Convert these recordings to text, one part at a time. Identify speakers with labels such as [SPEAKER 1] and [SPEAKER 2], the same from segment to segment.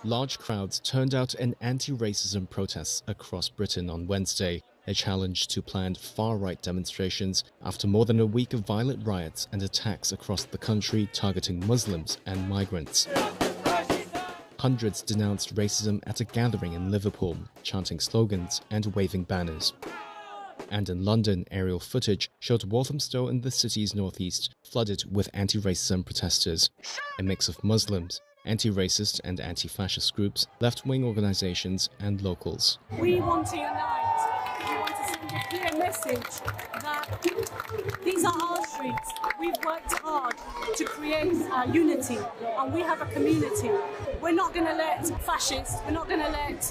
[SPEAKER 1] Large crowds turned out in anti-racism protests across Britain on Wednesday, a challenge to planned far-right demonstrations after more than a week of violent riots and attacks across the country targeting Muslims and migrants. Hundreds denounced racism at a gathering in Liverpool, chanting slogans and waving banners. And in London, aerial footage showed Walthamstow in the city's northeast flooded with anti-racism protesters, a mix of Muslims, anti-racist and anti-fascist groups, left-wing organizations and locals.
[SPEAKER 2] We want to unite. We want to send a clear message that these are our streets. We've worked hard to create unity and we have a community. We're not going to let fascists, we're not going to let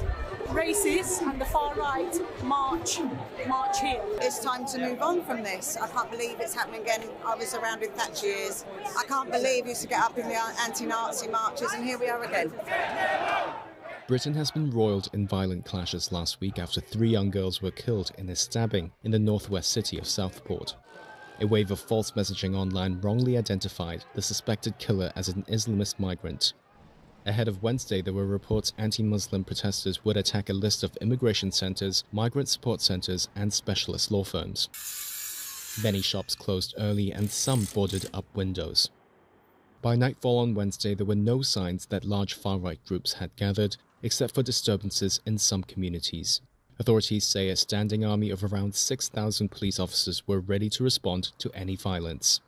[SPEAKER 2] racists and the far right march here.
[SPEAKER 3] It's time to move on from this. I can't believe it's happening again. I was around in Thatcher years. I can't believe we used to get up in the anti-Nazi marches and here we are again.
[SPEAKER 1] Britain has been roiled in violent clashes last week after 3 young girls were killed in a stabbing in the northwest city of Southport. A wave of false messaging online wrongly identified the suspected killer as an Islamist migrant. Ahead of Wednesday, there were reports anti-Muslim protesters would attack a list of immigration centers, migrant support centers, and specialist law firms. Many shops closed early and some boarded up windows. By nightfall on Wednesday, there were no signs that large far-right groups had gathered, except for disturbances in some communities. Authorities say a standing army of around 6,000 police officers were ready to respond to any violence.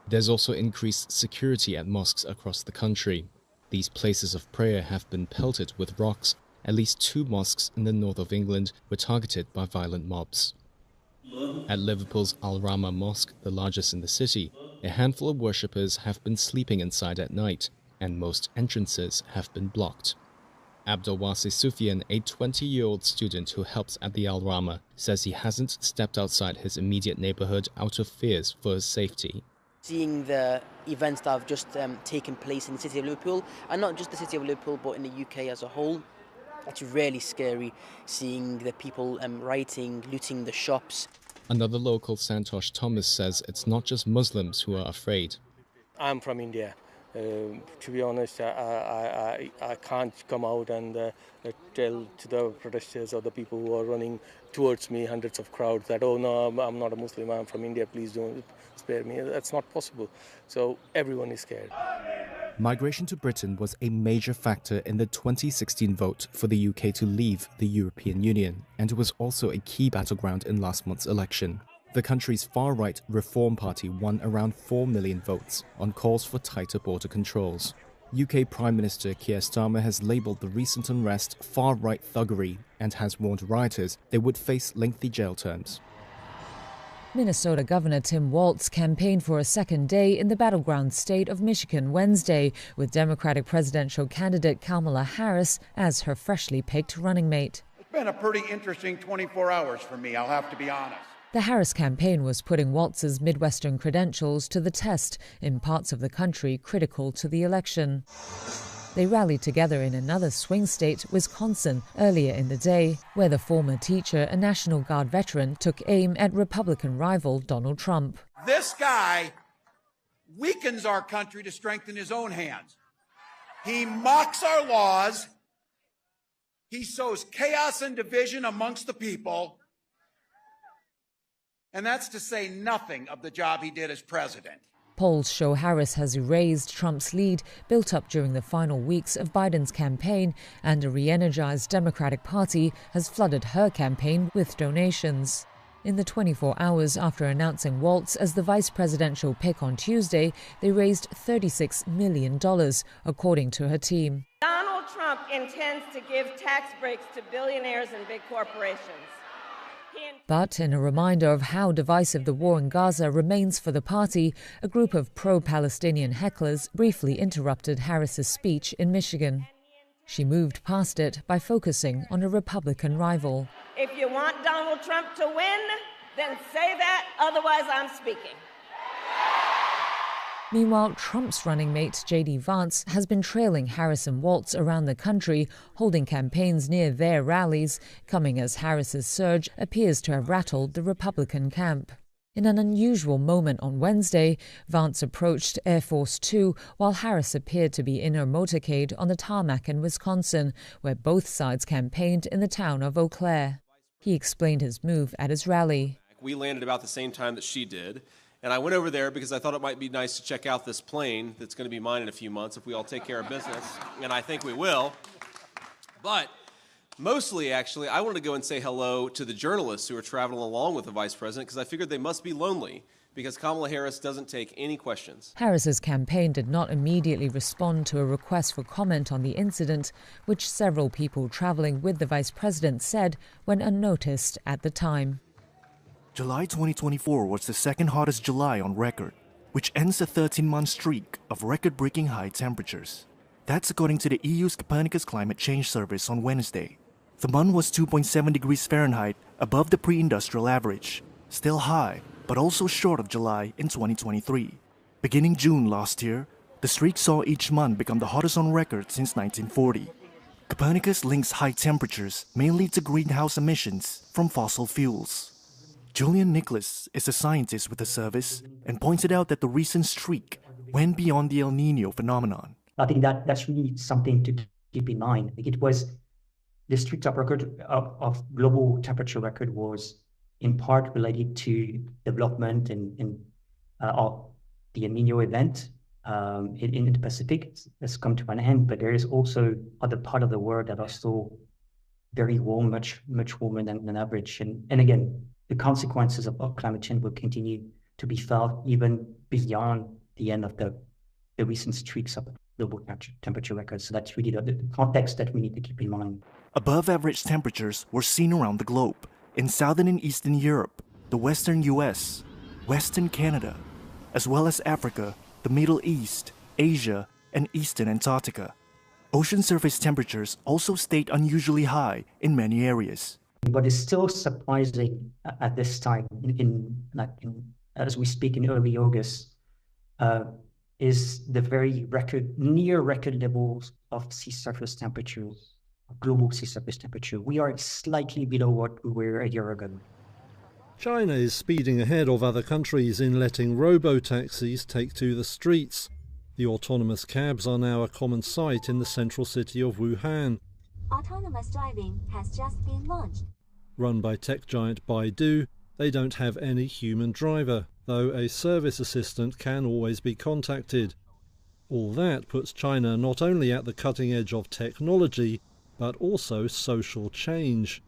[SPEAKER 1] There's also increased security at mosques across the country. These places of prayer have been pelted with rocks. At least 2 mosques in the north of England were targeted by violent mobs. At Liverpool's Al Rama Mosque, the largest in the city, a handful of worshippers have been sleeping inside at night, and most entrances have been blocked. Abdulwasi Sufyan, a 20-year-old student who helps at the Al Rama, says he hasn't stepped outside his immediate neighborhood out of fears for his safety.
[SPEAKER 4] Seeing the events that have just taken place in the city of Liverpool, and not just the city of Liverpool, but in the UK as a whole, it's really scary seeing the people rioting, looting the shops.
[SPEAKER 1] Another local, Santosh Thomas, says it's not just Muslims who are afraid.
[SPEAKER 5] I'm from India. To be honest, I can't come out and tell to the protesters or the people who are running towards me, hundreds of crowds, that, oh no, I'm not a Muslim, I'm from India, please don't spare me. That's not possible. So everyone is scared.
[SPEAKER 1] Migration to Britain was a major factor in the 2016 vote for the UK to leave the European Union, and it was also a key battleground in last month's election. The country's far-right Reform Party won around 4 million votes on calls for tighter border controls. UK Prime Minister Keir Starmer has labelled the recent unrest far-right thuggery and has warned rioters they would face lengthy jail terms.
[SPEAKER 6] Minnesota Governor Tim Walz campaigned for a second day in the battleground state of Michigan Wednesday, with Democratic presidential candidate Kamala Harris as her freshly picked running mate.
[SPEAKER 7] It's been a pretty interesting 24 hours for me, I'll have to be honest.
[SPEAKER 6] The Harris campaign was putting Walz's Midwestern credentials to the test in parts of the country critical to the election. They rallied together in another swing state, Wisconsin, earlier in the day, where the former teacher, a National Guard veteran, took aim at Republican rival Donald Trump.
[SPEAKER 7] This guy weakens our country to strengthen his own hands. He mocks our laws. He sows chaos and division amongst the people. And that's to say nothing of the job he did as president.
[SPEAKER 6] Polls show Harris has erased Trump's lead, built up during the final weeks of Biden's campaign, and a re-energized Democratic Party has flooded her campaign with donations. In the 24 hours after announcing Walz as the vice presidential pick on Tuesday, they raised $36 million, according to her team.
[SPEAKER 8] Donald Trump intends to give tax breaks to billionaires and big corporations.
[SPEAKER 6] But in a reminder of how divisive the war in Gaza remains for the party, a group of pro-Palestinian hecklers briefly interrupted Harris's speech in Michigan. She moved past it by focusing on a Republican rival.
[SPEAKER 8] If you want Donald Trump to win, then say that, otherwise I'm speaking.
[SPEAKER 6] Meanwhile, Trump's running mate, J.D. Vance, has been trailing Harris and Walz around the country, holding campaigns near their rallies, coming as Harris's surge appears to have rattled the Republican camp. In an unusual moment on Wednesday, Vance approached Air Force Two while Harris appeared to be in her motorcade on the tarmac in Wisconsin, where both sides campaigned in the town of Eau Claire. He explained his move at his rally.
[SPEAKER 9] We landed about the same time that she did, and I went over there because I thought it might be nice to check out this plane that's going to be mine in a few months if we all take care of business, and I think we will. But mostly, actually, I wanted to go and say hello to the journalists who are traveling along with the vice president because I figured they must be lonely because Kamala Harris doesn't take any questions.
[SPEAKER 6] Harris's campaign did not immediately respond to a request for comment on the incident, which several people traveling with the vice president said went unnoticed at the time.
[SPEAKER 10] July 2024 was the second hottest July on record, which ends a 13-month streak of record-breaking high temperatures. That's according to the EU's Copernicus Climate Change Service on Wednesday. The month was 2.7 degrees Fahrenheit above the pre-industrial average, still high, but also short of July in 2023. Beginning June last year, the streak saw each month become the hottest on record since 1940. Copernicus links high temperatures mainly to greenhouse emissions from fossil fuels. Julian Nicholas is a scientist with the service and pointed out that the recent streak went beyond the El Niño phenomenon.
[SPEAKER 11] I think that's really something to keep in mind. I think it was the streak of record of global temperature record was in part related to development of the El Niño event in the Pacific. Has come to an end, but there is also other part of the world that are still very warm, much warmer than average. And again, the consequences of climate change will continue to be felt even beyond the end of the recent streaks of global temperature records. So that's really the context that we need to keep in mind.
[SPEAKER 10] Above average temperatures were seen around the globe, in southern and eastern Europe, the western US, western Canada, as well as Africa, the Middle East, Asia, and eastern Antarctica. Ocean surface temperatures also stayed unusually high in many areas.
[SPEAKER 11] What is still surprising at this time, as we speak in early August, is the very near record levels of sea surface temperatures, global sea surface temperature. We are slightly below what we were a year ago.
[SPEAKER 12] China is speeding ahead of other countries in letting robo-taxis take to the streets. The autonomous cabs are now a common sight in the central city of Wuhan.
[SPEAKER 13] Autonomous driving has just been launched.
[SPEAKER 12] Run by tech giant Baidu, they don't have any human driver, though a service assistant can always be contacted. All that puts China not only at the cutting edge of technology, but also social change.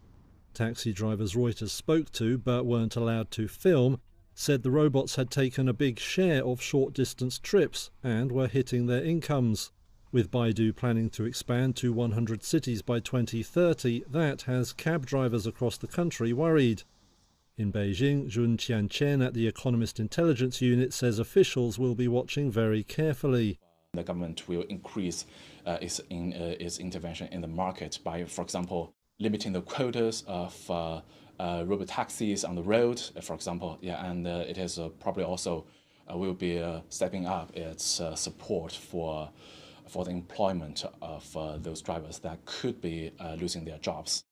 [SPEAKER 12] Taxi drivers Reuters spoke to, but weren't allowed to film, said the robots had taken a big share of short-distance trips and were hitting their incomes. With Baidu planning to expand to 100 cities by 2030, that has cab drivers across the country worried. In Beijing, Jun Tianqian at the Economist Intelligence Unit says officials will be watching very carefully.
[SPEAKER 14] The government will increase its intervention in the market by, for example, limiting the quotas of robo-taxis on the road, for example. And it is probably also will be stepping up its support for the employment of those drivers that could be losing their jobs.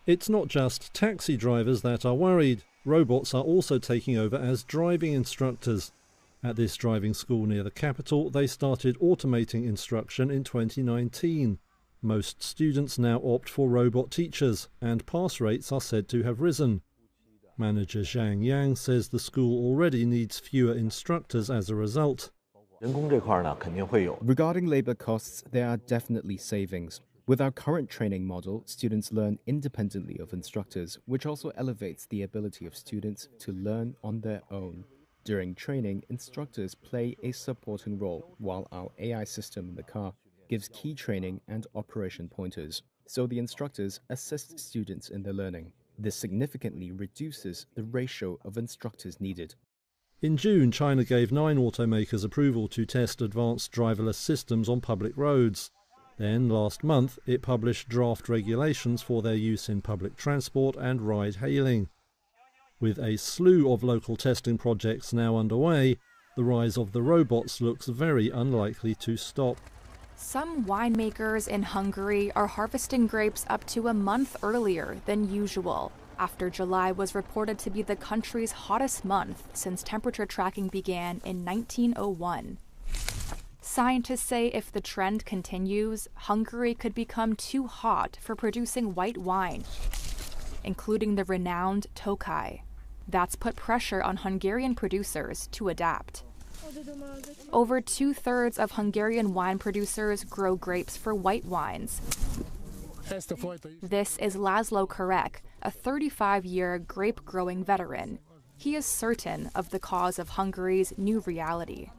[SPEAKER 12] It's not just taxi drivers that are worried. Robots are also taking over as driving instructors. At this driving school near the capital, they started automating instruction in 2019. Most students now opt for robot teachers, and pass rates are said to have risen. Manager Zhang Yang says the school already needs fewer instructors as a result.
[SPEAKER 1] Regarding labour costs, there are definitely savings. With our current training model, students learn independently of instructors, which also elevates the ability of students to learn on their own. During training, instructors play a supporting role, while our AI system in the car gives key training and operation pointers, so the instructors assist students in their learning. This significantly reduces the ratio of instructors needed.
[SPEAKER 12] In June, China gave 9 automakers approval to test advanced driverless systems on public roads. Then, last month, it published draft regulations for their use in public transport and ride-hailing. With a slew of local testing projects now underway, the rise of the robots looks very unlikely to stop.
[SPEAKER 15] Some winemakers in Hungary are harvesting grapes up to a month earlier than usual. after July was reported to be the country's hottest month since temperature tracking began in 1901. Scientists say if the trend continues, Hungary could become too hot for producing white wine, including the renowned Tokaj. That's put pressure on Hungarian producers to adapt. Over 2/3 of Hungarian wine producers grow grapes for white wines. This is Laszlo Kerek, a 35-year grape-growing veteran. He is certain of the cause of Hungary's new reality.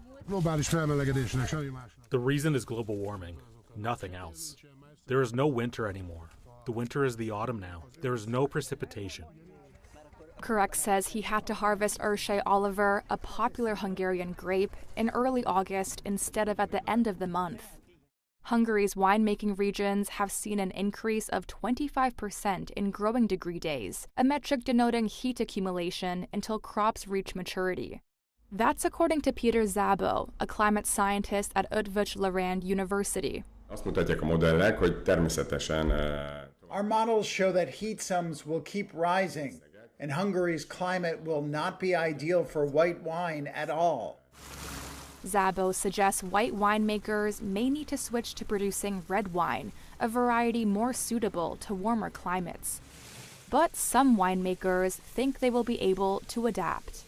[SPEAKER 16] The reason is global warming, nothing else. There is no winter anymore. The winter is the autumn now. There is no precipitation.
[SPEAKER 15] Kerek says he had to harvest Ersé Oliver, a popular Hungarian grape, in early August instead of at the end of the month. Hungary's winemaking regions have seen an increase of 25% in growing degree days, a metric denoting heat accumulation until crops reach maturity. That's according to Peter Szabo, a climate scientist at Eötvös Loránd University.
[SPEAKER 17] Our models show that heat sums will keep rising, and Hungary's climate will not be ideal for white wine at all.
[SPEAKER 15] Szabo suggests white winemakers may need to switch to producing red wine, a variety more suitable to warmer climates. But some winemakers think they will be able to adapt.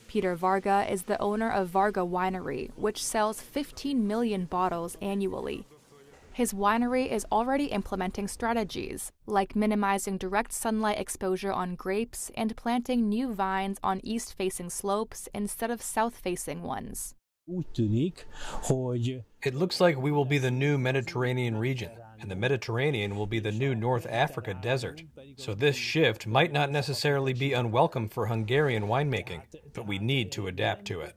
[SPEAKER 15] Peter Varga is the owner of Varga Winery, which sells 15 million bottles annually. His winery is already implementing strategies, like minimizing direct sunlight exposure on grapes and planting new vines on east-facing slopes instead of south-facing ones.
[SPEAKER 18] It looks like we will be the new Mediterranean region, and the Mediterranean will be the new North Africa desert. So this shift might not necessarily be unwelcome for Hungarian winemaking, but we need to adapt to it.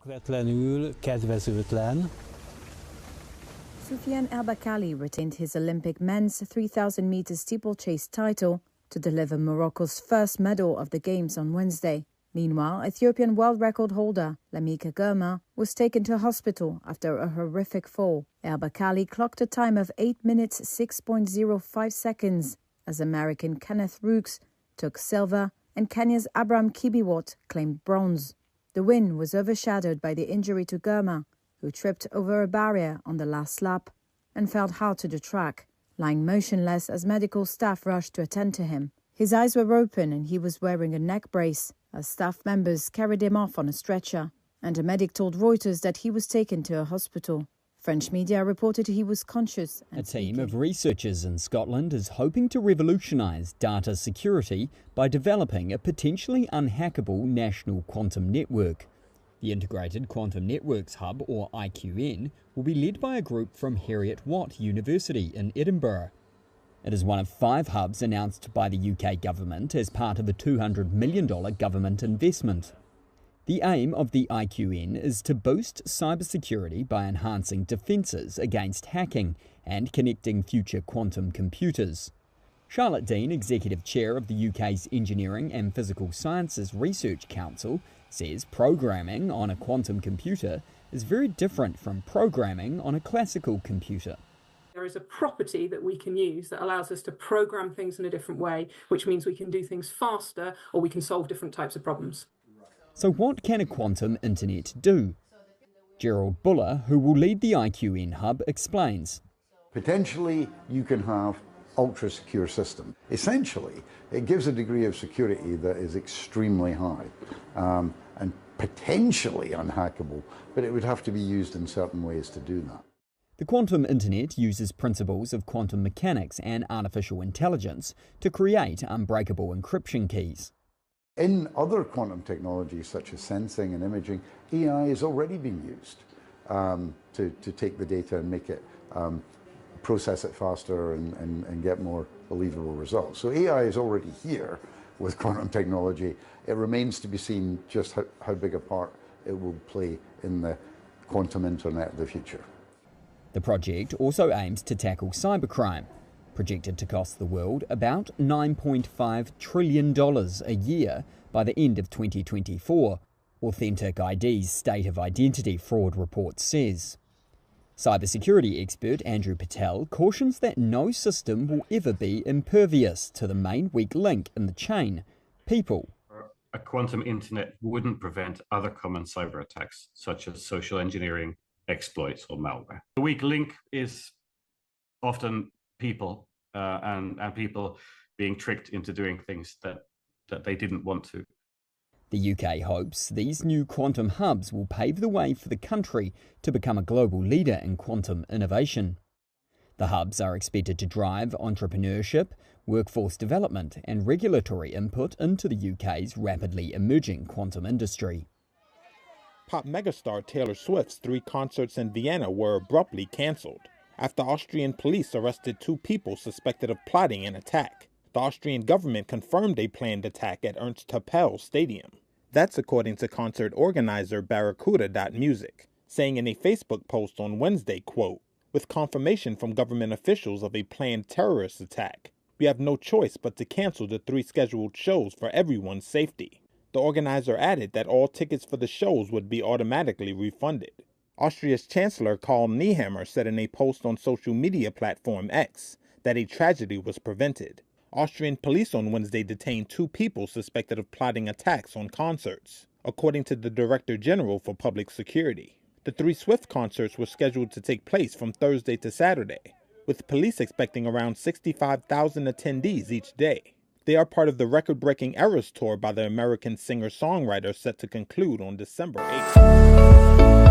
[SPEAKER 19] Soufiane Erbakali retained his Olympic men's 3,000-meter steeplechase title to deliver Morocco's first medal of the Games on Wednesday. Meanwhile, Ethiopian world record holder Lamika Girma was taken to hospital after a horrific fall. Erbakali clocked a time of 8 minutes 6.05 seconds as American Kenneth Rooks took silver and Kenya's Abraham Kibiwot claimed bronze. The win was overshadowed by the injury to Girma, who tripped over a barrier on the last lap and fell hard to the track, lying motionless as medical staff rushed to attend to him. His eyes were open and he was wearing a neck brace as staff members carried him off on a stretcher, and a medic told Reuters that he was taken to a hospital. French media reported he was conscious.
[SPEAKER 20] A team of researchers in Scotland is hoping to revolutionise data security by developing a potentially unhackable national quantum network. The Integrated Quantum Networks Hub, or IQN, will be led by a group from Heriot-Watt University in Edinburgh. It is one of 5 hubs announced by the UK government as part of a $200 million government investment. The aim of the IQN is to boost cybersecurity by enhancing defences against hacking and connecting future quantum computers. Charlotte Dean, Executive Chair of the UK's Engineering and Physical Sciences Research Council, says programming on a quantum computer is very different from programming on a classical computer.
[SPEAKER 21] There is a property that we can use that allows us to program things in a different way, which means we can do things faster or we can solve different types of problems.
[SPEAKER 20] So what can a quantum internet do? Gerald Buller, who will lead the IQN hub, explains.
[SPEAKER 22] Potentially, you can have ultra-secure system. Essentially, it gives a degree of security that is extremely high and potentially unhackable, but it would have to be used in certain ways to do that.
[SPEAKER 20] The quantum internet uses principles of quantum mechanics and artificial intelligence to create unbreakable encryption keys.
[SPEAKER 22] In other quantum technologies such as sensing and imaging, AI is already being used to take the data and make it process it faster and get more believable results. So AI is already here with quantum technology. It remains to be seen just how big a part it will play in the quantum internet of the future.
[SPEAKER 20] The project also aims to tackle cybercrime, projected to cost the world about $9.5 trillion a year by the end of 2024, Authentic ID's State of Identity fraud report says. Cybersecurity expert Andrew Patel cautions that no system will ever be impervious to the main weak link in the chain, people.
[SPEAKER 2] A quantum internet wouldn't prevent other common cyber attacks, such as social engineering, exploits, or malware. The weak link is often people and people being tricked into doing things that they didn't want to.
[SPEAKER 20] The UK hopes these new quantum hubs will pave the way for the country to become a global leader in quantum innovation. The hubs are expected to drive entrepreneurship, workforce development and regulatory input into the UK's rapidly emerging quantum industry.
[SPEAKER 3] Pop megastar Taylor Swift's 3 concerts in Vienna were abruptly cancelled after Austrian police arrested 2 people suspected of plotting an attack. The Austrian government confirmed a planned attack at Ernst Happel Stadium. That's according to concert organizer Barracuda.music, saying in a Facebook post on Wednesday, quote, "With confirmation from government officials of a planned terrorist attack, we have no choice but to cancel the 3 scheduled shows for everyone's safety." The organizer added that all tickets for the shows would be automatically refunded. Austria's Chancellor Karl Nehammer said in a post on social media platform X that a tragedy was prevented. Austrian police on Wednesday detained 2 people suspected of plotting attacks on concerts, according to the Director General for Public Security. The 3 Swift concerts were scheduled to take place from Thursday to Saturday, with police expecting around 65,000 attendees each day. They are part of the record-breaking Eras tour by the American singer-songwriter set to conclude on December 8th.